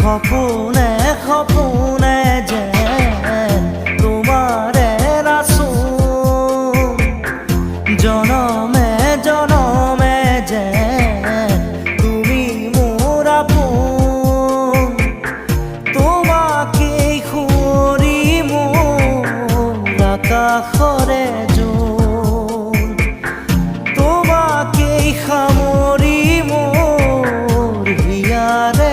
খপনে খপনে যেন তোমারে রাসো জনমে জনমে যেন তুমি মোর আপন তোমাকে খুঁড়ি মোর আকাশরে জোন তোমাকে সামৰি মোর হিয়াৰে